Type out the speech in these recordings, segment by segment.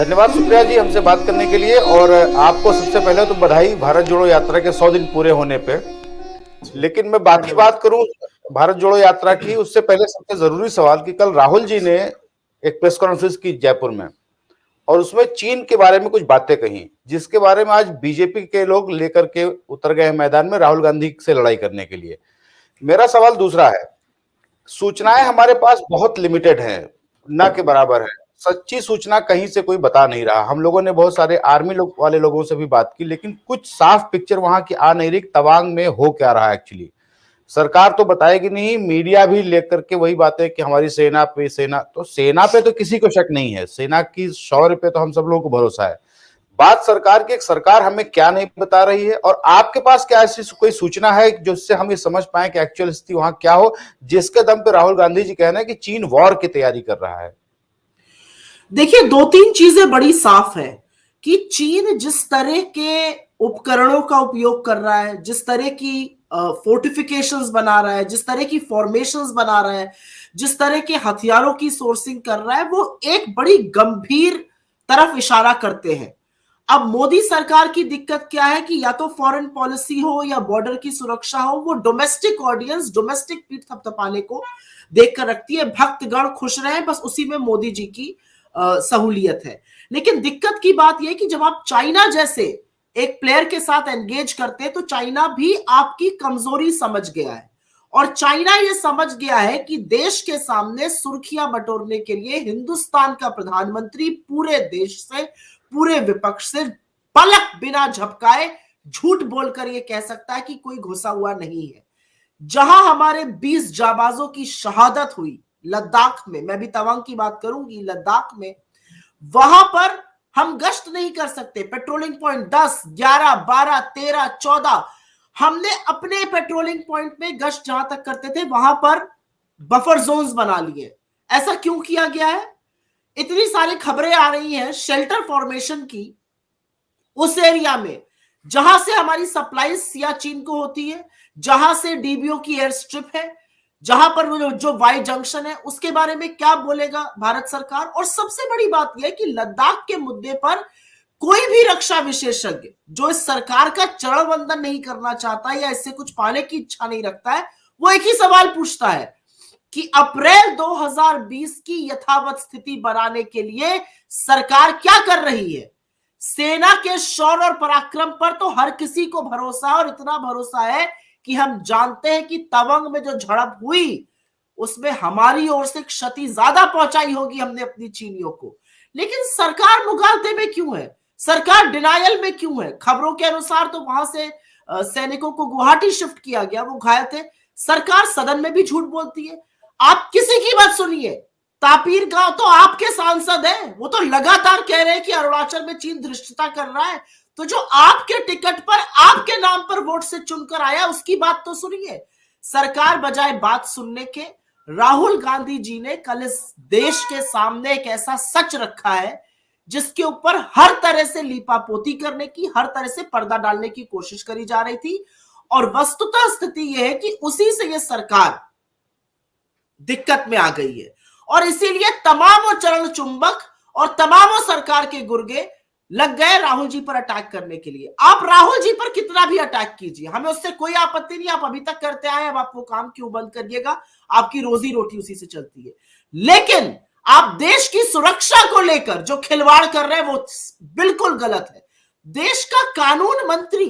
धन्यवाद सुप्रिया जी हमसे बात करने के लिए। और आपको सबसे पहले तो बधाई भारत जोड़ो यात्रा के 100 दिन पूरे होने पे। लेकिन मैं बाकी बात करूं भारत जोड़ो यात्रा की, उससे पहले सबसे जरूरी सवाल कि कल राहुल जी ने एक प्रेस कॉन्फ्रेंस की जयपुर में, और उसमें चीन के बारे में कुछ बातें कही, जिसके बारे में आज बीजेपी के लोग लेकर के उतर गए मैदान में राहुल गांधी से लड़ाई करने के लिए। मेरा सवाल दूसरा है, सूचनाएं हमारे पास बहुत लिमिटेड हैं, ना के बराबर है। सच्ची सूचना कहीं से कोई बता नहीं रहा। हम लोगों ने बहुत सारे आर्मी वाले लोगों से भी बात की, लेकिन कुछ साफ पिक्चर वहां की आ नहीं रही तवांग में हो क्या रहा है एक्चुअली। सरकार तो बताएगी नहीं, मीडिया भी लेकर के वही बातें कि हमारी सेना पे तो किसी को शक नहीं है, सेना की शौर्य पे तो हम सब लोगों को भरोसा है। बात सरकार की, सरकार हमें क्या नहीं बता रही है, और आपके पास क्या ऐसी कोई सूचना है जिससे हम ये समझ पाए कि एक्चुअल स्थिति वहां क्या हो, जिसके दम पे राहुल गांधी जी कहना है कि चीन वॉर की तैयारी कर रहा है। देखिए, दो तीन चीजें बड़ी साफ है कि चीन जिस तरह के उपकरणों का उपयोग कर रहा है, जिस तरह की फोर्टिफिकेशंस बना रहा है, जिस तरह की फॉर्मेशंस बना रहा है, जिस तरह के हथियारों की सोर्सिंग कर रहा है, वो एक बड़ी गंभीर तरफ इशारा करते हैं। अब मोदी सरकार की दिक्कत क्या है कि या तो फॉरेन पॉलिसी हो या बॉर्डर की सुरक्षा हो, वो डोमेस्टिक ऑडियंस, डोमेस्टिक पीठ थपथपाने को देखकर रखती है। भक्तगण खुश रहे, बस उसी में मोदी जी की सहूलियत है। लेकिन दिक्कत की बात यह कि जब आप चाइना जैसे एक प्लेयर के साथ एंगेज करते हैं तो चाइना भी आपकी कमजोरी समझ गया है, और चाइना यह समझ गया है कि देश के सामने सुर्खियां बटोरने के लिए हिंदुस्तान का प्रधानमंत्री पूरे देश से, पूरे विपक्ष से पलक बिना झपकाए झूठ बोलकर यह कह सकता है कि कोई घुसा हुआ नहीं है। जहां हमारे 20 जाबाजों की शहादत हुई लद्दाख में, मैं भी तवांग की बात करूंगी, लद्दाख में, वहां पर हम गश्त नहीं कर सकते। पेट्रोलिंग पॉइंट 10, 11, 12, 13, 14, हमने अपने पेट्रोलिंग पॉइंट में गश्त जहां तक करते थे वहां पर बफर जोन्स बना लिए। ऐसा क्यों किया गया है? इतनी सारी खबरें आ रही हैं शेल्टर फॉर्मेशन की उस एरिया में जहां से हमारी सप्लाई सियाचिन को होती है, जहां से डीबीओ की एयर स्ट्रिप है, जहां पर जो वाई जंक्शन है, उसके बारे में क्या बोलेगा भारत सरकार? और सबसे बड़ी बात यह है कि लद्दाख के मुद्दे पर कोई भी रक्षा विशेषज्ञ जो इस सरकार का चरण वंदन नहीं करना चाहता या इससे कुछ पाने की इच्छा नहीं रखता है, वो एक ही सवाल पूछता है कि अप्रैल 2020 की यथावत स्थिति बनाने के लिए सरकार क्या कर रही है। सेना के शौर्य और पराक्रम पर तो हर किसी को भरोसा है, और इतना भरोसा है कि हम जानते हैं कि तवांग में जो झड़प हुई उसमें हमारी ओर से क्षति ज्यादा पहुंचाई होगी हमने अपनी चीनियों को। लेकिन सरकार मुगालते में क्यों है? सरकार डिनायल में क्यों है? खबरों के अनुसार तो वहां से सैनिकों को गुवाहाटी शिफ्ट किया गया, वो घायल थे। सरकार सदन में भी झूठ बोलती है। आप किसी की बात सुनिए, तापीर गांव तो आपके सांसद हैं, वो तो लगातार कह रहे हैं कि अरुणाचल में चीन धृष्टता कर रहा है। तो जो आपके टिकट पर आपके नाम पर वोट से चुनकर आया उसकी बात तो सुनिए। सरकार बजाय बात सुनने के, राहुल गांधी जी ने कल इस देश के सामने एक ऐसा सच रखा है जिसके ऊपर हर तरह से लीपापोती करने की, हर तरह से पर्दा डालने की कोशिश करी जा रही थी। और वस्तुतः स्थिति यह है कि उसी से यह सरकार दिक्कत में आ गई है, और इसीलिए तमाम चरण चुंबक और तमाम सरकार के गुर्गे लग गए राहुल जी पर अटैक करने के लिए। आप राहुल जी पर कितना भी अटैक कीजिए, हमें उससे कोई आपत्ति नहीं। आप अभी तक करते आए, अब आप वो काम क्यों बंद करिएगा? आपकी रोजी रोटी उसी से चलती है। लेकिन आप देश की सुरक्षा को लेकर जो खिलवाड़ कर रहे हैं वो बिल्कुल गलत है। देश का कानून मंत्री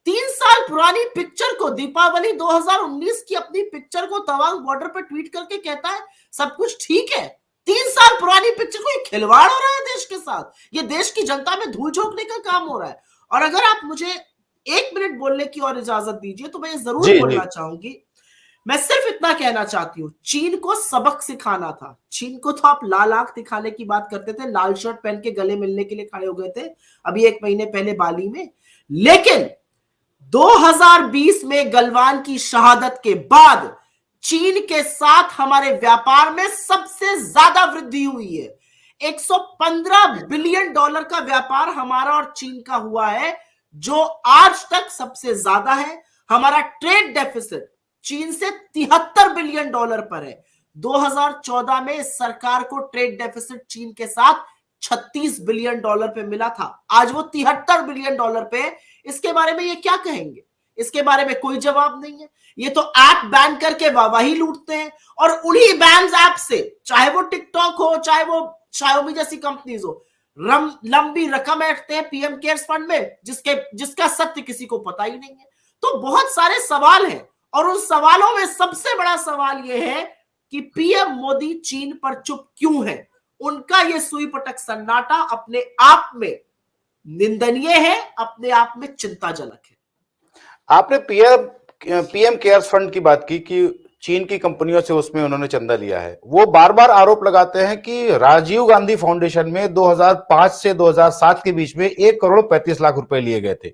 3 साल पुरानी पिक्चर को, दीपावली 2019 की अपनी पिक्चर को तवांग बॉर्डर पर ट्वीट करके कहता है सब कुछ ठीक है। 3 साल पुरानी पिक्चर को, ये खिलवाड़ हो रहा है देश के साथ, ये देश की जनता में धूल झोंकने का काम हो रहा है। और अगर आप मुझे 1 मिनट बोलने की और इजाजत दीजिए तो मैं ये जरूर बोलना चाहूंगी। मैं सिर्फ इतना कहना चाहती हूं, चीन को सबक सिखाना था। चीन को तो आप लाल आंख दिखाने की बात करते थे, लाल शर्ट पहन के गले मिलने के लिए खड़े हो गए थे अभी 1 महीने पहले बाली में। लेकिन 2020 में गलवान की शहादत के बाद चीन के साथ हमारे व्यापार में सबसे ज्यादा वृद्धि हुई है। 115 बिलियन डॉलर का व्यापार हमारा और चीन का हुआ है, जो आज तक सबसे ज्यादा है। हमारा ट्रेड डेफिसिट चीन से 73 बिलियन डॉलर पर है। 2014 में इस सरकार को ट्रेड डेफिसिट चीन के साथ $36 बिलियन पे मिला था, आज वो $73 बिलियन पे। इसके बारे में ये क्या कहेंगे? इसके बारे में कोई जवाब नहीं है। ये तो ऐप बैन करके वाहवाही लूटते हैं, और उन्हीं बैन ऐप से, चाहे वो टिकटॉक हो, चाहे वो शाओमी जैसी कंपनीज हो, लंबी रकम ऐंठते हैं पीएम केयर्स फंड में, जिसका सत्य किसी को पता ही नहीं है। तो बहुत सारे सवाल हैं, और उन सवालों में सबसे बड़ा सवाल यह है कि पीएम मोदी चीन पर चुप क्यों है। उनका यह सुई पटक सन्नाटा अपने आप में निंदनीय है, अपने आप में चिंताजनक है। आपने पीएम केयर्स फंड की बात की कि चीन की कंपनियों से उसमें उन्होंने चंदा लिया है। वो बार बार आरोप लगाते हैं कि राजीव गांधी फाउंडेशन में 2005 से 2007 के बीच में 1,35,00,000 रुपए लिए गए थे।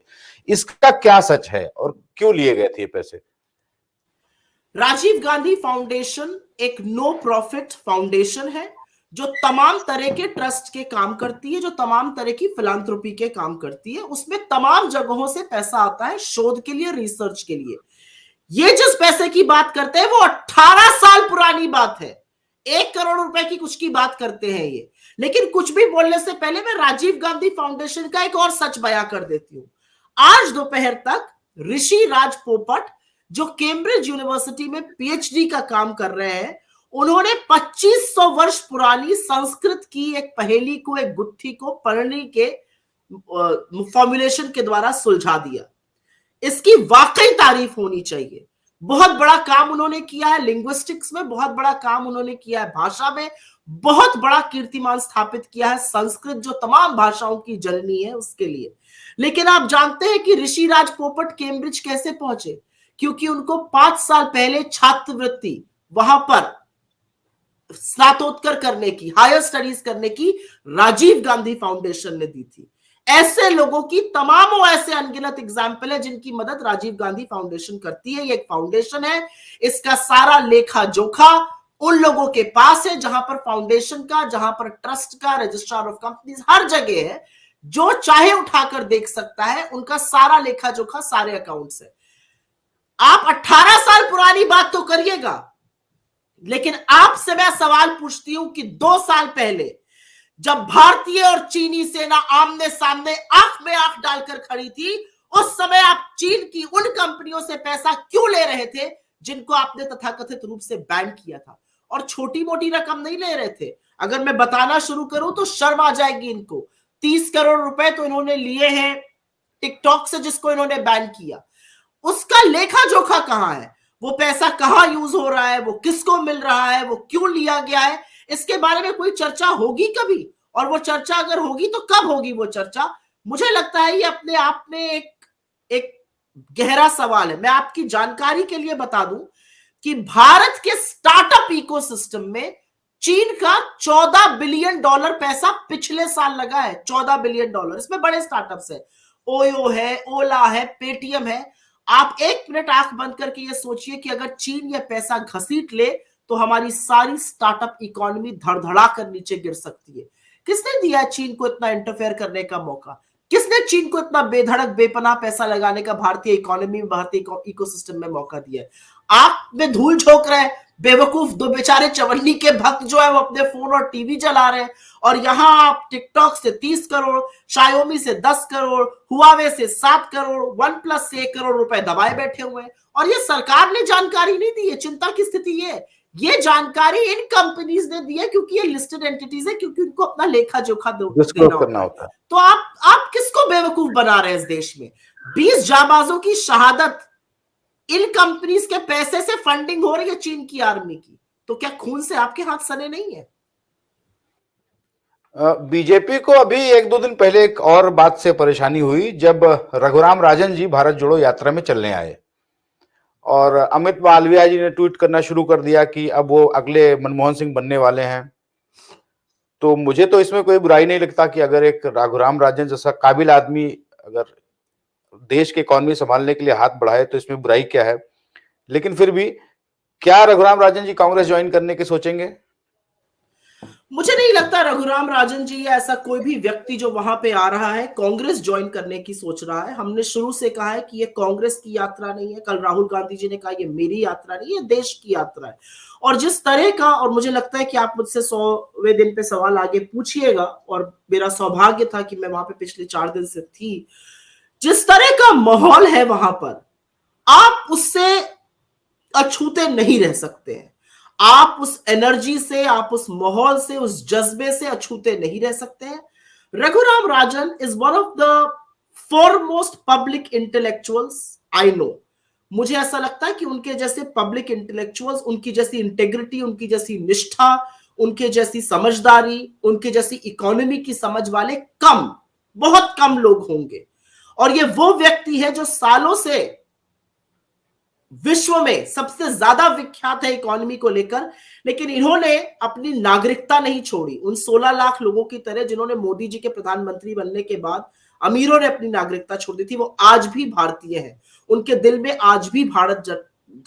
इसका क्या सच है और क्यों लिए गए थे ये पैसे? राजीव गांधी फाउंडेशन एक नो प्रॉफिट फाउंडेशन है, जो तमाम तरह के ट्रस्ट के काम करती है, जो तमाम तरह की फिलांथ्रोपी के काम करती है। उसमें तमाम जगहों से पैसा आता है, शोध के लिए, रिसर्च के लिए। ये जिस पैसे की बात करते हैं वो 18 साल पुरानी बात है। 1 करोड़ रुपए की कुछ की बात करते हैं ये। लेकिन कुछ भी बोलने से पहले मैं राजीव गांधी फाउंडेशन का एक और सच बयां कर देती हूं। आज दोपहर तक ऋषि राज पोपट, जो कैम्ब्रिज यूनिवर्सिटी में पीएचडी का काम कर रहे हैं, उन्होंने 2500 वर्ष पुरानी संस्कृत की एक पहेली को, एक गुत्थी को पढ़ने के फॉर्मुलेशन के द्वारा सुलझा दिया। इसकी वाकई तारीफ होनी चाहिए। बहुत बड़ा काम उन्होंने किया है लिंग्विस्टिक्स में, बहुत बड़ा काम उन्होंने किया है भाषा में, बहुत बड़ा कीर्तिमान स्थापित किया है संस्कृत, जो तमाम भाषाओं की जननी है, उसके लिए। लेकिन आप जानते हैं कि ऋषिराज पोपट कैम्ब्रिज कैसे पहुंचे? क्योंकि उनको 5 साल पहले छात्रवृत्ति वहां पर स्नातकोत्तर करने की, हायर स्टडीज करने की राजीव गांधी फाउंडेशन ने दी थी। ऐसे लोगों की तमामों ऐसे अनगिनत एग्जाम्पल है जिनकी मदद राजीव गांधी फाउंडेशन करती है। ये एक फाउंडेशन है, इसका सारा लेखा जोखा उन लोगों के पास है, जहां पर फाउंडेशन का, जहां पर ट्रस्ट का, रजिस्ट्रार ऑफ कंपनीज हर जगह है। जो चाहे उठाकर देख सकता है, उनका सारा लेखा जोखा, सारे अकाउंट्स है। आप 18 साल पुरानी बात तो करिएगा, लेकिन आपसे मैं सवाल पूछती हूं कि 2 साल पहले जब भारतीय और चीनी सेना आमने सामने आंख में आंख डालकर खड़ी थी, उस समय आप चीन की उन कंपनियों से पैसा क्यों ले रहे थे जिनको आपने तथाकथित रूप से बैन किया था? और छोटी मोटी रकम नहीं ले रहे थे। अगर मैं बताना शुरू करूं तो शर्म आ जाएगी इनको। 30 करोड़ रुपए तो इन्होंने लिए हैं टिकटॉक से, जिसको इन्होंने बैन किया। उसका लेखा जोखा कहां है? वो पैसा कहां यूज हो रहा है, वो किसको मिल रहा है, वो क्यों लिया गया है? इसके बारे में कोई चर्चा होगी कभी? और वो चर्चा अगर होगी तो कब होगी वो चर्चा? मुझे लगता है ये अपने आप में एक गहरा सवाल है। मैं आपकी जानकारी के लिए बता दूं कि भारत के स्टार्टअप इकोसिस्टम में चीन का $14 बिलियन पैसा पिछले साल लगा है। $14 बिलियन। इसमें बड़े स्टार्टअप्स है, ओयो है, ओला है, पेटीएम है। आप 1 मिनट आंख बंद करके ये सोचिए कि अगर चीन ये पैसा घसीट ले तो हमारी सारी स्टार्टअप इकोनॉमी धड़धड़ा कर नीचे गिर सकती है। किसने दिया चीन को इतना इंटरफेयर करने का मौका? किसने चीन को इतना बेधड़क बेपनाह पैसा लगाने का भारतीय इकोनॉमी में, भारतीय इकोसिस्टम में मौका दिया है? आप में धूल झोंक रहे हैं बेवकूफ 2 बेचारे चवन्नी के भक्त जो है वो अपने फोन और टीवी चला रहे हैं, और यहां आप टिकटॉक से 30 करोड़, शायोमी से 10 करोड़, हुआवे से 7 करोड़, वन प्लस से 1 करोड़ रुपए दबाए बैठे हुए हैं। और ये सरकार ने जानकारी नहीं दी है। चिंता की स्थिति ये जानकारी इन कंपनीज ने दी है क्योंकि ये लिस्टेड एंटिटीज है, क्योंकि उनको अपना लेखा जोखा देना होता है। तो आप किसको बेवकूफ बना रहे हैं इस देश में? 20 जाबाजों की शहादत, इन कंपनीज के पैसे से फंडिंग हो रही है चीन की आर्मी की, तो क्या खून से आपके हाथ सने नहीं है? बीजेपी को अभी 1-2 दिन पहले एक और बात से परेशानी हुई, जब रघुराम राजन जी भारत जोड़ो यात्रा में चलने आए और अमित मालवीय जी ने ट्वीट करना शुरू कर दिया कि अब वो अगले मनमोहन सिंह बनने वाले हैं। तो मुझे तो इसमें कोई बुराई नहीं लगता कि अगर एक रघुराम राजन जैसा काबिल आदमी अगर देश की इकोनॉमी संभालने के लिए हाथ बढ़ाए तो इसमें बुराई क्या है। लेकिन फिर भी क्या रघुराम राजन जी कांग्रेस ज्वाइन करने के सोचेंगे? मुझे नहीं लगता रघुराम राजन जी या ऐसा कोई भी व्यक्ति जो वहां पे आ रहा है कांग्रेस ज्वाइन करने की सोच रहा है। हमने शुरू से कहा है कि ये कांग्रेस की यात्रा नहीं है। कल राहुल गांधी जी ने कहा ये मेरी यात्रा नहीं, ये देश की यात्रा है। और जिस तरह का, और मुझे लगता है कि आप मुझसे 100वें दिन पे सवाल आगे पूछिएगा, और मेरा सौभाग्य था कि मैं वहां पे पिछले 4 दिन से थी। जिस तरह का माहौल है वहां पर, आप उससे अछूते नहीं रह सकते हैं। आप उस एनर्जी से, आप उस माहौल से, उस जज्बे से अछूते नहीं रह सकते हैं। Raghuram Rajan is one of the foremost public intellectuals I know. मुझे ऐसा लगता है कि उनके जैसे पब्लिक इंटेलेक्चुअल्स, उनकी जैसी इंटेग्रिटी, उनकी जैसी निष्ठा, उनके जैसी समझदारी, उनके जैसी इकोनॉमी की समझ वाले कम, बहुत कम लोग होंगे। और ये वो व्यक्ति है जो सालों से विश्व में सबसे ज्यादा विख्यात है इकोनॉमी को लेकर, लेकिन इन्होंने अपनी नागरिकता नहीं छोड़ी। उन 16 लाख लोगों की तरह जिन्होंने मोदी जी के प्रधानमंत्री बनने के बाद अमीरों ने अपनी नागरिकता छोड़ दी थी, वो आज भी भारतीय हैं। उनके दिल में आज भी भारत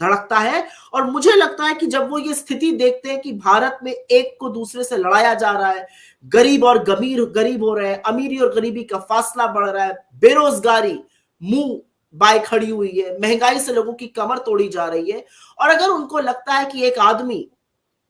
धड़कता है। और मुझे लगता है कि जब वो ये स्थिति देखते हैं कि भारत में एक को दूसरे से लड़ाया जा रहा है, गरीब और गरीब हो रहे हैं, अमीरी और गरीबी का फासला बढ़ रहा है, बेरोजगारी मुंह बाय खड़ी हुई है, महंगाई से लोगों की कमर तोड़ी जा रही है, और अगर उनको लगता है कि एक आदमी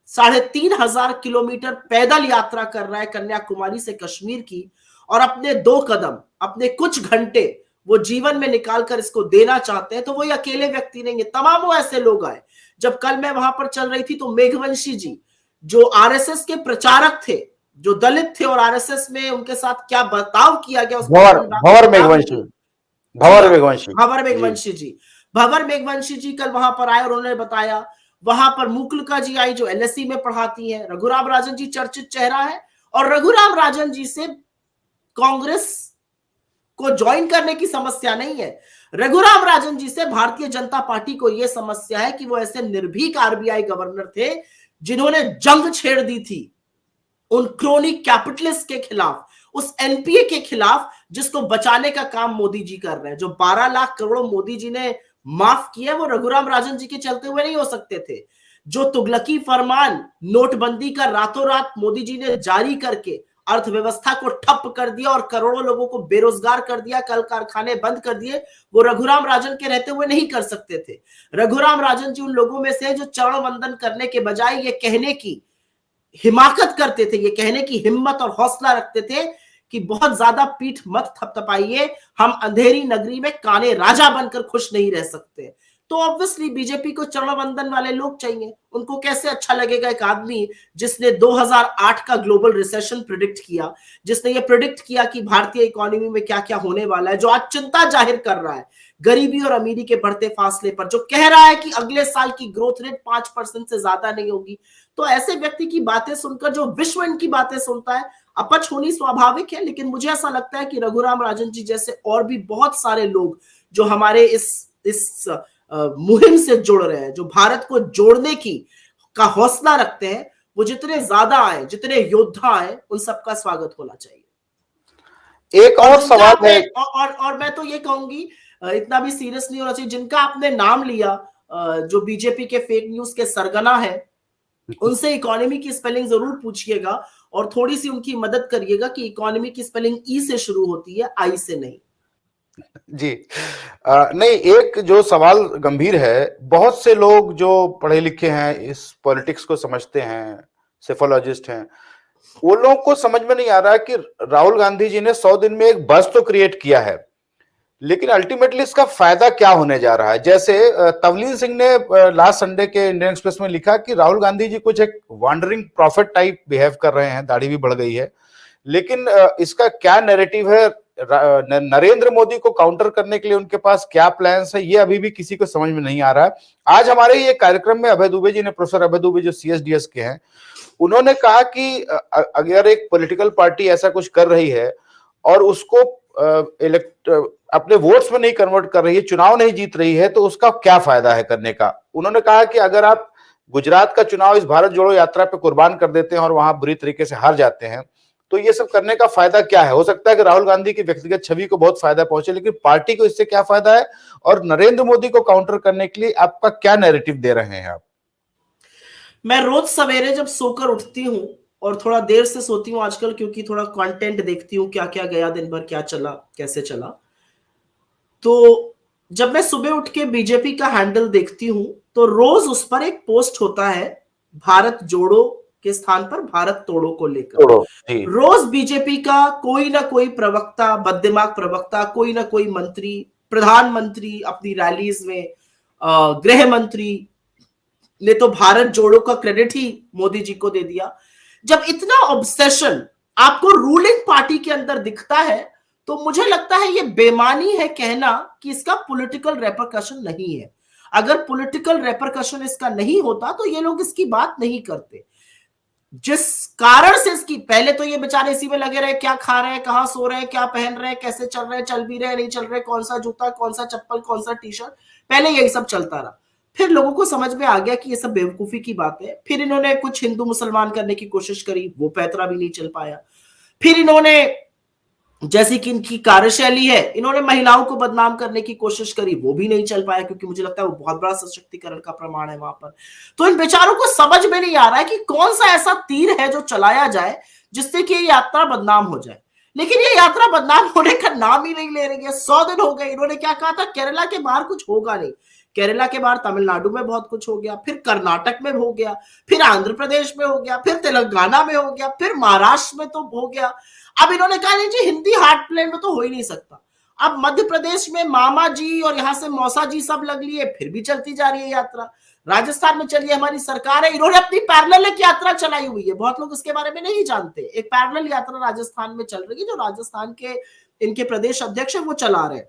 3,500 किलोमीटर पैदल यात्रा कर रहा है कन्याकुमारी से कश्मीर की, और अपने 2 कदम, अपने कुछ घंटे वो जीवन में निकालकर इसको देना चाहते हैं, तो वो अकेले व्यक्ति नहीं है, तमामों ऐसे लोग आए। जब कल मैं वहां पर चल रही थी तो मेघवंशी जी, जो आरएसएस के प्रचारक थे, जो दलित थे, और आरएसएस में उनके साथ क्या बर्ताव किया गया, भंवर मेघवंशी, भंवर मेघवंशी, भंवर मेघवंशी जी, भंवर मेघवंशी जी कल वहां पर आए और उन्होंने बताया। वहां पर मुकुलिका जी आई जो एलएससी में पढ़ाती है। रघुराम राजन जी चर्चित चेहरा है, और रघुराम राजन जी से कांग्रेस को ज्वाइन करने की समस्या नहीं है। रघुराम राजन जी से भारतीय जनता पार्टी को यह समस्या है कि वो ऐसे निर्भीक आरबीआई गवर्नर थे जिन्होंने जंग छेड़ दी थी उन क्रोनिक कैपिटलिस्ट के खिलाफ, उस एनपीए के खिलाफ, जिसको बचाने का काम मोदी जी कर रहे हैं। जो 12 लाख करोड़ मोदी जी ने माफ किया, वो रघुराम राजन जी के चलते हुए नहीं हो सकते थे। जो तुगलकी फरमान नोटबंदी का रातों रात मोदी जी ने जारी करके अर्थव्यवस्था को ठप कर दिया और करोड़ों लोगों को बेरोजगार कर दिया, कल कारखाने बंद कर दिए, वो रघुराम राजन के रहते हुए नहीं कर सकते थे। रघुराम राजन जी उन लोगों में से जो चरण वंदन करने के बजाय ये कहने की हिमाकत करते थे, ये कहने की हिम्मत और हौसला रखते थे कि बहुत ज्यादा पीठ मत थपथपाइए, हम अंधेरी नगरी में काने राजा बनकर खुश नहीं रह सकते। तो ऑब्वियसली बीजेपी को चरण वंदन वाले लोग चाहिए। उनको कैसे अच्छा लगेगा एक आदमी जिसने 2008 का ग्लोबल रिसेशन प्रिडिक्ट किया, जिसने ये प्रिडिक्ट किया कि भारतीय इकोनॉमी में क्या क्या होने वाला है, जो आज चिंता जाहिर कर रहा है गरीबी और अमीरी के बढ़ते फासले पर, जो कह रहा है कि अगले साल की ग्रोथ रेट 5% से ज्यादा नहीं होगी। तो ऐसे व्यक्ति की बातें सुनकर जो विश्व इनकी बातें सुनता है, अपच होनी स्वाभाविक है। लेकिन मुझे ऐसा लगता है कि रघुराम राजन जी जैसे और भी बहुत सारे लोग जो हमारे इस मुहिम से जुड़ रहे हैं, जो भारत को जोड़ने की का हौसला रखते हैं, वो जितने ज्यादा आए, जितने योद्धा आए, उन सबका स्वागत होना चाहिए। एक और सवाल है, और मैं तो ये कहूंगी, इतना भी सीरियस नहीं होना चाहिए। जिनका आपने नाम लिया, जो बीजेपी के फेक न्यूज के सरगना है, उनसे इकोनॉमी की स्पेलिंग जरूर पूछिएगा और थोड़ी सी उनकी मदद करिएगा कि इकोनॉमी की स्पेलिंग ई से शुरू होती है, आई से नहीं। जी नहीं, एक जो सवाल गंभीर है, बहुत से लोग जो पढ़े लिखे हैं, इस पॉलिटिक्स को समझते हैं, सेफोलॉजिस्ट हैं, वो लोगों को समझ में नहीं आ रहा है कि राहुल गांधी जी ने 100 दिन में एक बस तो क्रिएट किया है, लेकिन अल्टीमेटली इसका फायदा क्या होने जा रहा है। जैसे तवलीन सिंह ने लास्ट संडे के इंडियन एक्सप्रेस में लिखा कि राहुल गांधी जी कुछ एक वॉन्डरिंग प्रॉफिट टाइप बिहेव कर रहे हैं, दाढ़ी भी बढ़ गई है, लेकिन इसका क्या नैरेटिव है, नरेंद्र मोदी को काउंटर करने के लिए उनके पास क्या प्लान्स है, ये अभी भी किसी को समझ में नहीं आ रहा है। आज हमारे ये कार्यक्रम में अभय दुबे जी ने, प्रोफेसर अभय दुबे जो सीएसडीएस के हैं, उन्होंने कहा कि अगर एक पॉलिटिकल पार्टी ऐसा कुछ कर रही है और उसको अपने वोट्स में नहीं कन्वर्ट कर रही है, चुनाव नहीं जीत रही है, तो उसका क्या फायदा है करने का। उन्होंने कहा कि अगर आप गुजरात का चुनाव इस भारत जोड़ो यात्रा पे कुर्बान कर देते हैं और वहां बुरी तरीके से हार जाते हैं, तो ये सब करने का फायदा क्या है। हो सकता है कि राहुल गांधी की व्यक्तिगत छवि को बहुत फायदा पहुंचे, लेकिन पार्टी को इससे क्या फायदा है, और नरेंद्र मोदी को काउंटर करने के लिए आपका क्या नैरेटिव दे रहे हैं आप। मैं रोज सवेरे जब सोकर उठती हूं और थोड़ा देर से सोती हूँ आजकल, क्योंकि थोड़ा कंटेंट देखती हूँ, क्या क्या गया दिन भर, क्या चला, कैसे चला। तो जब मैं सुबह उठ के बीजेपी का हैंडल देखती हूँ तो रोज उस पर एक पोस्ट होता है भारत जोड़ो के स्थान पर भारत तोड़ो को लेकर। रोज बीजेपी का कोई ना कोई प्रवक्ता, बददिमाग प्रवक्ता, कोई ना कोई मंत्री, प्रधानमंत्री अपनी रैलीज में, गृह मंत्री ने तो भारत जोड़ो का क्रेडिट ही मोदी जी को दे दिया। जब इतना ऑब्सेशन आपको रूलिंग पार्टी के अंदर दिखता है तो मुझे लगता है ये बेमानी है कहना कि इसका पॉलिटिकल रेपरकशन नहीं है। अगर पॉलिटिकल रेपरकशन इसका नहीं होता तो ये लोग इसकी बात नहीं करते। जिस कारण से इसकी, पहले तो ये बेचारे इसी में लगे रहे, क्या खा रहे हैं, कहां सो रहे हैं, क्या पहन रहे हैं, कैसे चल रहे हैं, चल भी रहे हैं, नहीं चल रहे, कौन सा जूता, कौन सा चप्पल, कौन सा टी शर्ट, पहले यही सब चलता रहा। फिर लोगों को समझ में आ गया कि ये सब बेवकूफी की बात है। फिर इन्होंने कुछ हिंदू मुसलमान करने की कोशिश करी, वो पैतरा भी नहीं चल पाया। फिर इन्होंने, जैसी कि इनकी कार्यशैली है, इन्होंने महिलाओं को बदनाम करने की कोशिश करी, वो भी नहीं चल पाया, क्योंकि मुझे लगता है वो बहुत बड़ा सशक्तिकरण का प्रमाण है वहां पर। तो इन बेचारों को समझ में नहीं आ रहा है कि कौन सा ऐसा तीर है जो चलाया जाए जिससे कि ये यात्रा बदनाम हो जाए। लेकिन ये यात्रा बदनाम होने का नाम ही नहीं ले रही है। 100 दिन हो गए, इन्होंने क्या कहा था, केरला के बाहर कुछ होगा नहीं। केरला के बाहर तमिलनाडु में बहुत कुछ हो गया, फिर कर्नाटक में हो गया, फिर आंध्र प्रदेश में हो गया, फिर तेलंगाना में हो गया, फिर महाराष्ट्र में तो हो गया। अब इन्होंने कहा नहीं जी हिंदी हार्टलैंड में तो हो ही नहीं सकता। अब मध्य प्रदेश में मामा जी और यहां से मौसा जी सब लग लिए, फिर भी चलती जा रही है यात्रा। राजस्थान में चलिए, हमारी सरकार है, इन्होंने अपनी पैरेलल एक यात्रा चलाई हुई है, बहुत लोग इसके बारे में नहीं जानते। एक पैरेलल यात्रा राजस्थान में चल रही है, जो राजस्थान के इनके प्रदेश अध्यक्ष है वो चला रहे।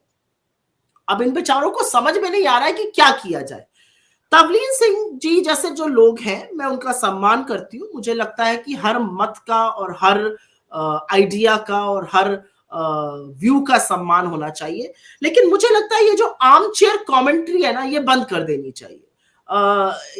अब इन बेचारों को समझ में नहीं आ रहा है कि क्या किया जाए। तवलीन सिंह जी जैसे जो लोग हैं, मैं उनका सम्मान करती हूँ। मुझे लगता है कि हर मत का और हर आइडिया का और हर व्यू का सम्मान होना चाहिए। लेकिन मुझे लगता है ये जो आर्म चेयर कमेंट्री है ना, ये बंद कर देनी चाहिए।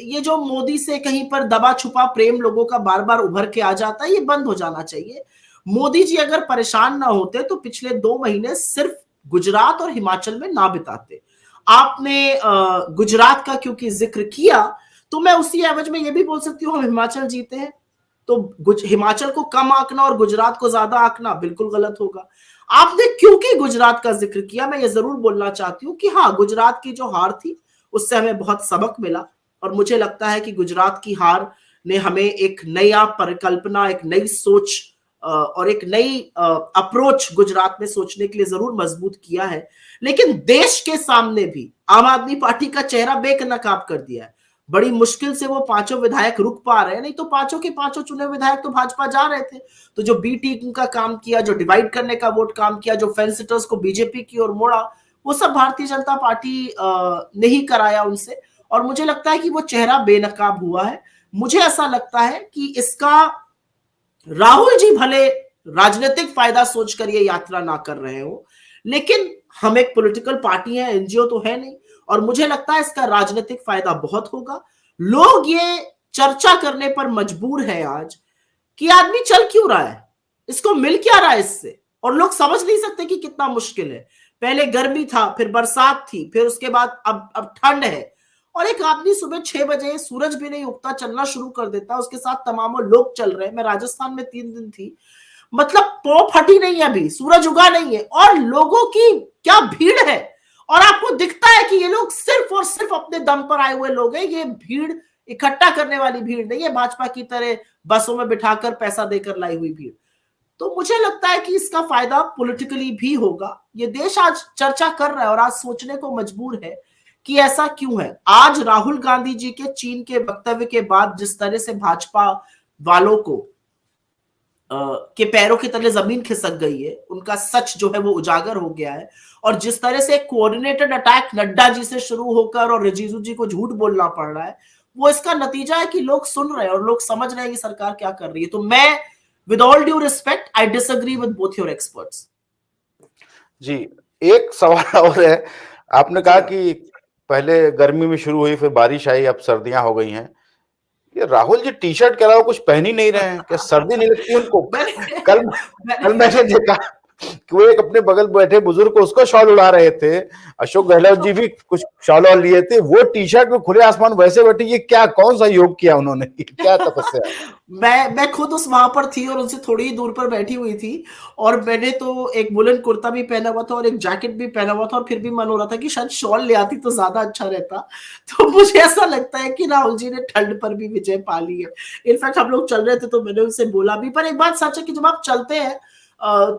ये जो मोदी से कहीं पर दबा छुपा प्रेम लोगों का बार बार उभर के आ जाता है, ये बंद हो जाना चाहिए। मोदी जी अगर परेशान ना होते तो पिछले 2 महीने सिर्फ गुजरात और हिमाचल में ना बिताते। आपने गुजरात का क्योंकि जिक्र किया, तो मैं उसी एवज में ये भी बोल सकती हूँ हम हिमाचल जीते हैं, तो हिमाचल को कम आंकना और गुजरात को ज्यादा आंकना बिल्कुल गलत होगा। आपने क्योंकि गुजरात का जिक्र किया, मैं ये जरूर बोलना चाहती हूँ कि हाँ, गुजरात की जो हार थी उससे हमें बहुत सबक मिला। और मुझे लगता है कि गुजरात की हार ने हमें एक नया परिकल्पना, एक नई सोच और एक नई अप्रोच गुजरात में सोचने के लिए जरूर मजबूत किया है। लेकिन देश के सामने भी आम आदमी पार्टी का चेहरा बेनकाब कर दिया है। बड़ी मुश्किल से वो 5 विधायक रुक पा रहे हैं, नहीं तो 5 के 5 चुने विधायक तो भाजपा जा रहे थे। तो जो बी टीम का काम किया, जो डिवाइड करने का वोट काम किया, जो फेंस सिटर्स को बीजेपी की ओर मोड़ा, वो सब भारतीय जनता पार्टी ने ही कराया उनसे। और मुझे लगता है कि वो चेहरा बेनकाब हुआ है। मुझे ऐसा लगता है कि इसका राहुल जी भले राजनीतिक फायदा सोचकर ये यात्रा ना कर रहे हो, लेकिन हम एक पॉलिटिकल पार्टी है, एनजीओ तो है नहीं, और मुझे लगता है इसका राजनीतिक फायदा बहुत होगा। लोग ये चर्चा करने पर मजबूर है आज कि आदमी चल क्यों रहा है, इसको मिल क्या रहा है इससे, और लोग समझ नहीं सकते कि कितना मुश्किल है। पहले गर्मी था, फिर बरसात थी, फिर उसके बाद अब ठंड है, और एक आदमी सुबह 6 बजे सूरज भी नहीं उगता चलना शुरू कर देता, उसके साथ तमाम लोग चल रहे हैं। मैं राजस्थान में 3 दिन थी, मतलब पौ फटी नहीं है, अभी सूरज उगा नहीं है, और लोगों की क्या भीड़ है। और आपको दिखता है कि ये लोग सिर्फ और सिर्फ अपने दम पर आए हुए लोग हैं। ये भीड़ इकट्ठा करने वाली भीड़ नहीं है, भाजपा की तरह बसों में बिठाकर पैसा देकर लाई हुई भीड़। तो मुझे लगता है कि इसका फायदा पॉलिटिकली भी होगा। ये देश आज चर्चा कर रहा है और आज सोचने को मजबूर है कि ऐसा क्यों है। आज राहुल गांधी जी के चीन के वक्तव्य के बाद जिस तरह से भाजपा वालों को के पैरों के तले जमीन खिसक गई है, उनका सच जो है वो उजागर हो गया है, और जिस तरह से कोऑर्डिनेटेड अटैक नड्डा जी से शुरू होकर और रिजिजू जी को झूठ बोलना पड़ रहा है, वो इसका नतीजा है कि लोग सुन रहे हैं और लोग समझ रहे हैं कि सरकार क्या कर रही है। तो मैं with all due respect I disagree with both your experts. जी, एक सवाल और है। आपने कहा कि पहले गर्मी में शुरू हुई, फिर बारिश आई, अब सर्दियां हो गई हैं। ये राहुल जी टी शर्ट के अलावा कुछ पहन ही नहीं रहे हैं, क्या सर्दी नहीं लगती उनको? कल मैंने देखा कि वो एक अपने बगल बैठे बुजुर्ग को उसको शॉल उड़ा रहे थे, अशोक गहलोत जी भी कुछ शॉल और लिए थे, वो टी शर्ट में खुले आसमान वैसे बैठे, ये क्या कौन सा योग किया उन्होंने, क्या तपस्या। मैं खुद उस वहां पर थी और उनसे थोड़ी ही दूर पर बैठी हुई थी, और मैंने तो एक वुलन कुर्ता भी पहना हुआ था और एक जैकेट भी पहना हुआ था, और फिर भी मन हो रहा था कि शायद शॉल ले आती तो ज्यादा अच्छा रहता। तो मुझे ऐसा लगता है कि राहुल जी ने ठंड पर भी विजय पा ली है। इनफैक्ट हम लोग चल रहे थे तो मैंने उनसे बोला भी, पर एक बात सच है कि जब आप चलते हैं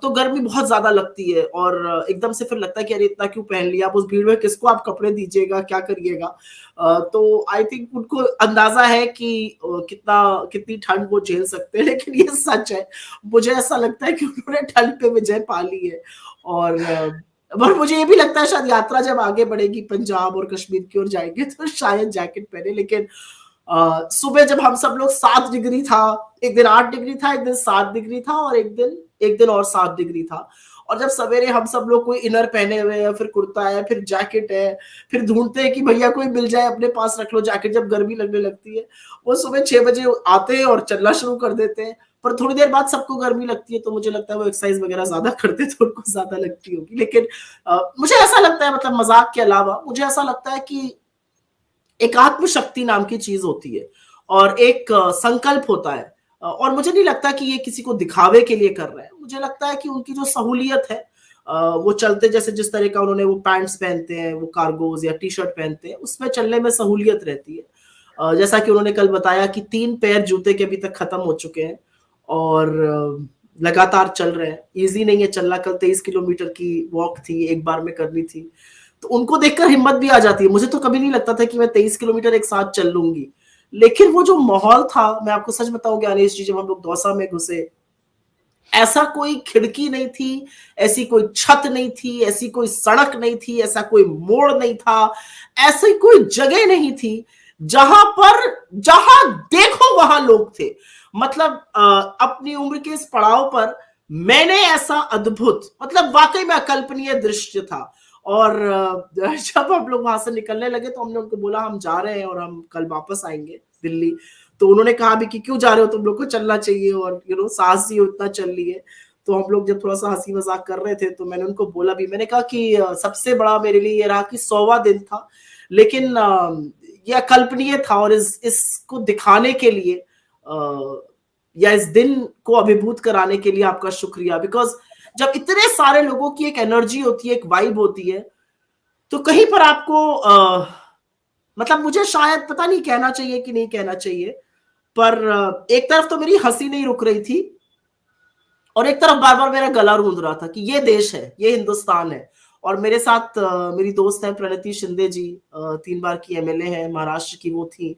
तो गर्मी बहुत ज्यादा लगती है, और एकदम से फिर लगता है कि अरे इतना क्यों पहन लिया, आप उस भीड़ में किसको आप कपड़े दीजिएगा, क्या करिएगा। तो आई थिंक उनको अंदाजा है कि कितनी ठंड वो झेल सकते हैं, लेकिन ये सच है, मुझे ऐसा लगता है कि उन्होंने ठंड पे विजय पा ली है। और मुझे ये भी लगता है शायद यात्रा जब आगे बढ़ेगी पंजाब और कश्मीर की ओर जाएंगे तो शायद जैकेट पहने, लेकिन सुबह जब हम सब लोग 7 डिग्री था, एक दिन 8 डिग्री था, एक दिन 7 डिग्री था, और एक दिन और 7 डिग्री था। और जब सवेरे हम सब लोग कोई इनर पहने हुए हैं, फिर कुर्ता है, फिर जैकेट है, फिर ढूंढते हैं कि भैया कोई मिल जाए अपने पास रख लो जैकेट, जब गर्मी लगने लगती है। वो सुबह 6 बजे आते हैं और चलना शुरू कर देते हैं, पर थोड़ी देर बाद सबको गर्मी लगती है, तो मुझे लगता है वो एक्सरसाइज वगैरह ज्यादा करते तो उनको ज्यादा लगती होगी। लेकिन मुझे ऐसा लगता है, मतलब मजाक के अलावा मुझे ऐसा लगता है कि एक आत्मशक्ति नाम की चीज होती है, और एक संकल्प होता है। और मुझे नहीं लगता कि ये किसी को दिखावे के लिए कर रहे हैं, मुझे लगता है कि उनकी जो सहूलियत है, वो चलते जैसे जिस तरह का उन्होंने वो पैंट्स पहनते हैं, वो कार्गोज या टी शर्ट पहनते हैं, उसमें चलने में सहूलियत रहती है। जैसा कि उन्होंने कल बताया कि 3 पैर जूते के अभी तक खत्म हो चुके हैं, और लगातार चल रहे हैं। इजी नहीं है चलना, कल 23 किलोमीटर की वॉक थी, एक बार में करनी थी, तो उनको देखकर हिम्मत भी आ जाती है। मुझे तो कभी नहीं लगता था कि मैं 23 किलोमीटर एक साथ चल लूंगी, लेकिन वो जो माहौल था, मैं आपको सच बताऊं ज्ञानेश जी, जब हम लोग दौसा में घुसे, ऐसा कोई खिड़की नहीं थी, ऐसी कोई छत नहीं थी, ऐसी कोई सड़क नहीं थी, ऐसा कोई मोड़ नहीं था, ऐसी कोई जगह नहीं थी जहां देखो वहां लोग थे। मतलब अपनी उम्र के इस पड़ाव पर मैंने ऐसा अद्भुत, मतलब वाकई में अकल्पनीय दृश्य था। और जब हम लोग वहां से निकलने लगे तो हमने उनको बोला हम जा रहे हैं और हम कल वापस आएंगे दिल्ली। तो उन्होंने कहा भी कि क्यों जा रहे हो, तुम लोग को चलना चाहिए, और साहसी उतना चल लिए। तो हम लोग जब थोड़ा सा हंसी मजाक कर रहे थे तो मैंने उनको बोला भी, मैंने कहा कि सबसे बड़ा मेरे लिए ये रहा कि 100वां दिन था, लेकिन ये अकल्पनीय था, और इसको दिखाने के लिए या इस दिन को अभिभूत कराने के लिए आपका शुक्रिया। बिकॉज जब इतने सारे लोगों की एक एनर्जी होती है, एक वाइब होती है, तो कहीं पर आपको मतलब मुझे शायद पता नहीं कहना चाहिए कि नहीं कहना चाहिए, पर एक तरफ तो मेरी हंसी नहीं रुक रही थी, और एक तरफ बार बार मेरा गला रूंध रहा था कि ये देश है, ये हिंदुस्तान है। और मेरे साथ मेरी दोस्त है प्रणति शिंदे जी, 3 बार की एमएलए है महाराष्ट्र की, वो थी।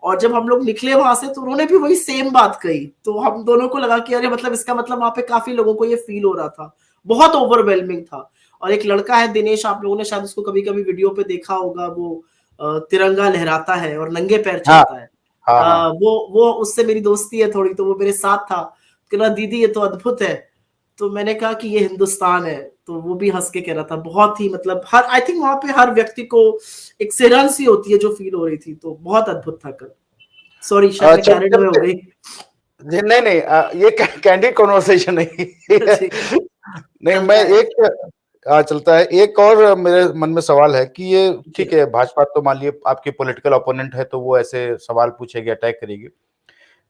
और जब हम लोग निकले वहां से तो उन्होंने भी वही सेम बात कही, तो हम दोनों को लगा कि अरे मतलब इसका मतलब वहां पे काफी लोगों को ये फील हो रहा था, बहुत ओवरवेलमिंग था। और एक लड़का है दिनेश, आप लोगों ने शायद उसको कभी कभी वीडियो पे देखा होगा, वो तिरंगा लहराता है और नंगे पैर हाँ चलता है। हाँ हाँ। वो उससे मेरी दोस्ती है थोड़ी, तो वो मेरे साथ था, कहना दीदी ये तो अद्भुत है। तो मैंने कहा कि ये हिंदुस्तान है, तो वो भी हंस के कह रहा था। बहुत ही मतलब हर, आई थिंक वहां पे हर व्यक्ति को एक सिरन सी होती है जो फील हो रही थी, तो बहुत अद्भुत था कल। सॉरी शायद मैं कैरिड अवे हो गई। जी नहीं नहीं, ये कैंडिड कॉन्वर्सेशन नहीं। नहीं, मैं एक चलता है। एक और मेरे मन में सवाल है कि ये ठीक है, भाजपा तो मान लिया आपकी पॉलिटिकल ओपोनेंट है, तो वो ऐसे सवाल पूछेगी, अटैक करेगी।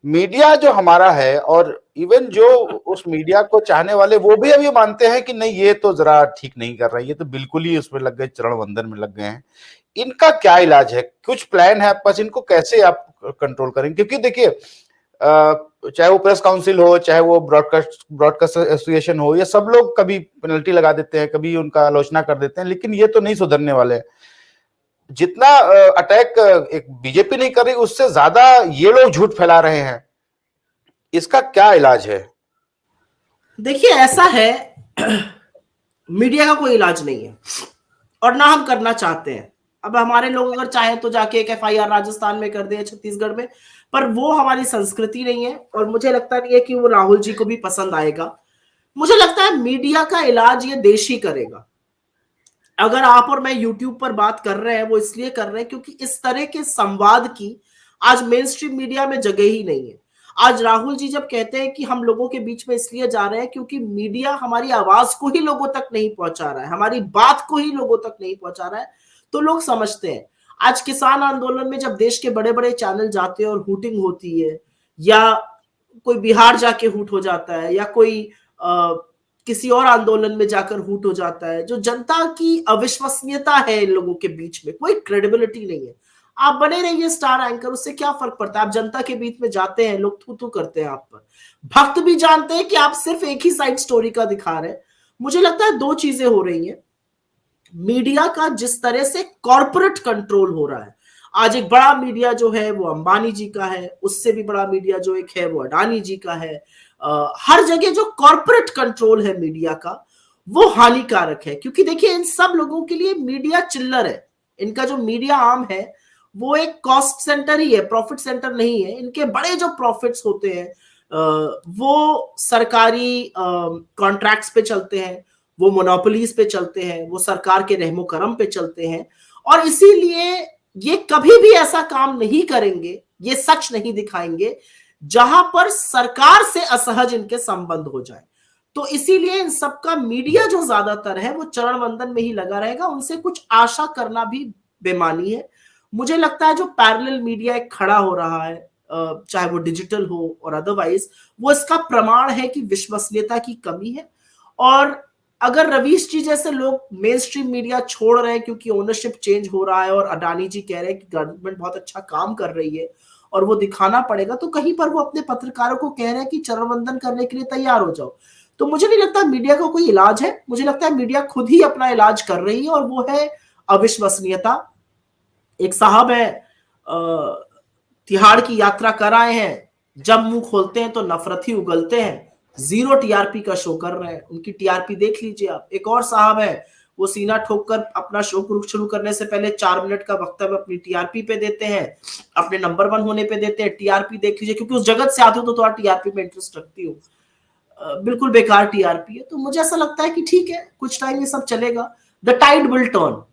मीडिया जो हमारा है, और इवन जो उस मीडिया को चाहने वाले, वो भी अभी मानते हैं कि नहीं ये तो जरा ठीक नहीं कर रहा है, ये तो बिल्कुल ही उसमें लग गए, चरण वंदन में लग गए हैं। इनका क्या इलाज है, कुछ प्लान है आपके पास, इनको कैसे आप कंट्रोल करेंगे? क्योंकि देखिए चाहे वो प्रेस काउंसिल हो, चाहे वो ब्रॉडकास्ट एसोसिएशन हो, ये सब लोग कभी पेनल्टी लगा देते हैं, कभी उनका आलोचना कर देते हैं, लेकिन ये तो नहीं सुधरने वाले हैं। जितना अटैक एक बीजेपी नहीं कर रही, उससे ज्यादा ये लोग झूठ फैला रहे हैं। इसका क्या इलाज है? देखिए ऐसा है, मीडिया का कोई इलाज नहीं है, और ना हम करना चाहते हैं। अब हमारे लोग अगर चाहे तो जाके एक एफआईआर राजस्थान में कर दे, छत्तीसगढ़ में, पर वो हमारी संस्कृति नहीं है, और मुझे लगता नहीं है कि वो राहुल जी को भी पसंद आएगा। मुझे लगता है मीडिया का इलाज ये देश ही करेगा। अगर आप और मैं यूट्यूब पर बात कर रहे हैं, वो इसलिए कर रहे हैं क्योंकि इस तरह के संवाद की आज मेन स्ट्रीम मीडिया में जगह ही नहीं है। आज राहुल जी जब कहते हैं कि हम लोगों के बीच में इसलिए जा रहे हैं क्योंकि मीडिया हमारी आवाज को ही लोगों तक नहीं पहुंचा रहा है, हमारी बात को ही लोगों तक नहीं पहुंचा रहा है, तो लोग समझते हैं। आज किसान आंदोलन में जब देश के बड़े बड़े चैनल जाते हैं और हुटिंग होती है, या कोई बिहार जाके हुट हो जाता है, या कोई किसी और आंदोलन में जाकर हुट हो जाता है, जो जनता की अविश्वसनीयता है इन लोगों के बीच में, कोई क्रेडिबिलिटी नहीं है। आप बने रहिए स्टार एंकर, उससे क्या फर्क पड़ता है? आप जनता के बीच में जाते हैं, लोग थू थू करते हैं आप पर। भक्त भी जानते हैं कि आप सिर्फ एक ही साइड स्टोरी का दिखा रहे हैं। मुझे लगता है दो चीजें हो रही हैं। मीडिया का जिस तरह से कॉर्पोरेट कंट्रोल हो रहा है, आज एक बड़ा मीडिया जो है वो अंबानी जी का है, उससे भी बड़ा मीडिया जो एक है वो अडानी जी का है। हर जगह जो कॉर्पोरेट कंट्रोल है मीडिया का, वो हानिकारक है। क्योंकि देखिए, इन सब लोगों के लिए मीडिया चिल्लर है। इनका जो मीडिया आर्म है वो एक कॉस्ट सेंटर ही है, प्रॉफिट सेंटर नहीं है। इनके बड़े जो प्रॉफिट्स होते हैं वो सरकारी कॉन्ट्रैक्ट्स पे चलते हैं, वो मोनोपोलीज पे चलते हैं, वो सरकार के रहमो करम पे चलते हैं। और इसीलिए ये कभी भी ऐसा काम नहीं करेंगे, ये सच नहीं दिखाएंगे जहां पर सरकार से असहज इनके संबंध हो जाए। तो इसीलिए इन सबका मीडिया जो ज्यादातर है वो चरण वंदन में ही लगा रहेगा। उनसे कुछ आशा करना भी बेमानी है। मुझे लगता है जो पैरेलल मीडिया एक खड़ा हो रहा है, चाहे वो डिजिटल हो और अदरवाइज, वो इसका प्रमाण है कि विश्वसनीयता की कमी है। और अगर रवीश जी जैसे लोग मेन स्ट्रीम मीडिया छोड़ रहे हैं क्योंकि ओनरशिप चेंज हो रहा है और अडानी जी कह रहे हैं कि गवर्नमेंट बहुत अच्छा काम कर रही है और वो दिखाना पड़ेगा, तो कहीं पर वो अपने पत्रकारों को कह रहे हैं कि चरणवंदन करने के लिए तैयार हो जाओ। तो मुझे नहीं लगता मीडिया का कोई इलाज है। मुझे लगता है मीडिया खुद ही अपना इलाज कर रही है, और वो है अविश्वसनीयता। एक साहब है, तिहाड़ की यात्रा कर आए हैं, जब मुंह खोलते हैं तो नफरत ही उगलते हैं, 0 टीआरपी का शो कर रहे हैं। उनकी टीआरपी देख लीजिए आप। एक और साहब है, वो सीना ठोक कर अपना शो शुरू करने से पहले 4 मिनट का वक्तव्य अपनी टीआरपी पे देते हैं, अपने नंबर 1 होने पे देते हैं। टीआरपी देख लीजिए, क्योंकि उस जगत से आते हो तो थोड़ा टीआरपी में इंटरेस्ट रखती हूँ। बिल्कुल बेकार टीआरपी है। तो मुझे ऐसा लगता है कि ठीक है, कुछ टाइम ये सब चलेगा, द टाइड विल टर्न।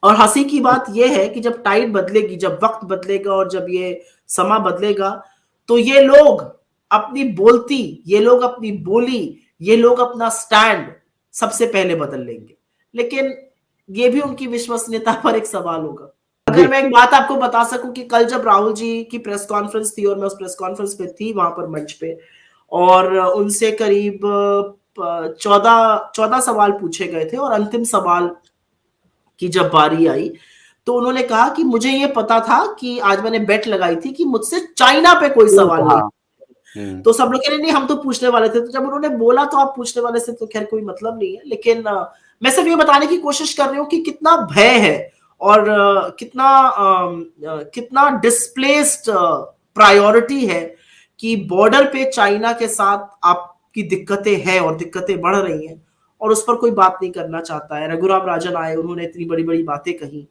और हंसी की बात यह है कि जब टाइड बदलेगी, जब वक्त बदलेगा और जब ये समा बदलेगा, तो ये लोग अपनी बोलती, ये लोग अपनी बोली, ये लोग अपना स्टैंड सबसे पहले बदल लेंगे। लेकिन ये भी उनकी विश्वसनीयता पर एक सवाल होगा। अगर मैं एक बात आपको बता सकूं कि कल जब राहुल जी की प्रेस कॉन्फ्रेंस थी और मैं उस प्रेस कॉन्फ्रेंस पे थी वहां पर मंच पे, और उनसे करीब 14 सवाल पूछे गए थे, और अंतिम सवाल की जब बारी आई तो उन्होंने कहा कि मुझे ये पता था कि आज मैंने बेट लगाई थी कि मुझसे चाइना पे कोई सवाल नहीं। तो सब लोग कह रहे नहीं, हम तो पूछने वाले थे। तो जब उन्होंने बोला तो आप पूछने वाले से, तो खैर कोई मतलब नहीं है। लेकिन मैं सिर्फ ये बताने की कोशिश कर रही हूँ कि कितना भय है और कितना डिस्प्लेस्ड प्रायोरिटी है कि बॉर्डर पे चाइना के साथ आपकी दिक्कतें हैं और दिक्कतें बढ़ रही हैं, और उस पर कोई बात नहीं करना चाहता है। रघुराम राजन आए, उन्होंने इतनी बड़ी बड़ी बातें कही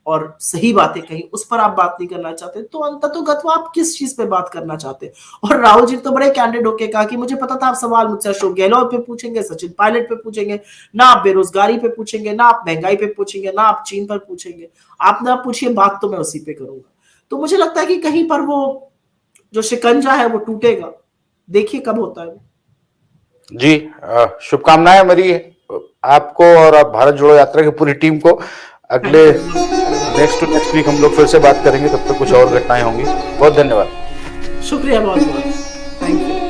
और सही बातें कही, उस पर आप बात नहीं करना चाहते। तो अंततोगत्वा आप किस चीज पे बात करना चाहते हैं? और राहुल जी तो बड़े कैंडिड होके कहा कि मुझे पता था आप सवाल मुझसे अशोक गहलोत पे पूछेंगे, सचिन पायलट पे पूछेंगे, ना आप बेरोजगारी पे पूछेंगे, ना आप महंगाई पे पूछेंगे, ना आप चीन पर पूछेंगे। आप ना पूछिए, बात तो मैं उसी पे करूंगा। तो मुझे लगता है कि कहीं पर वो जो शिकंजा है वो टूटेगा। देखिए कब होता है। जी, शुभकामनाएं मेरी आपको और भारत जोड़ो यात्रा की पूरी टीम को। अगले नेक्स्ट वीक हम लोग फिर से बात करेंगे, तब तक कुछ और घटनाएं होंगी। बहुत धन्यवाद। शुक्रिया, बहुत बहुत थैंक यू।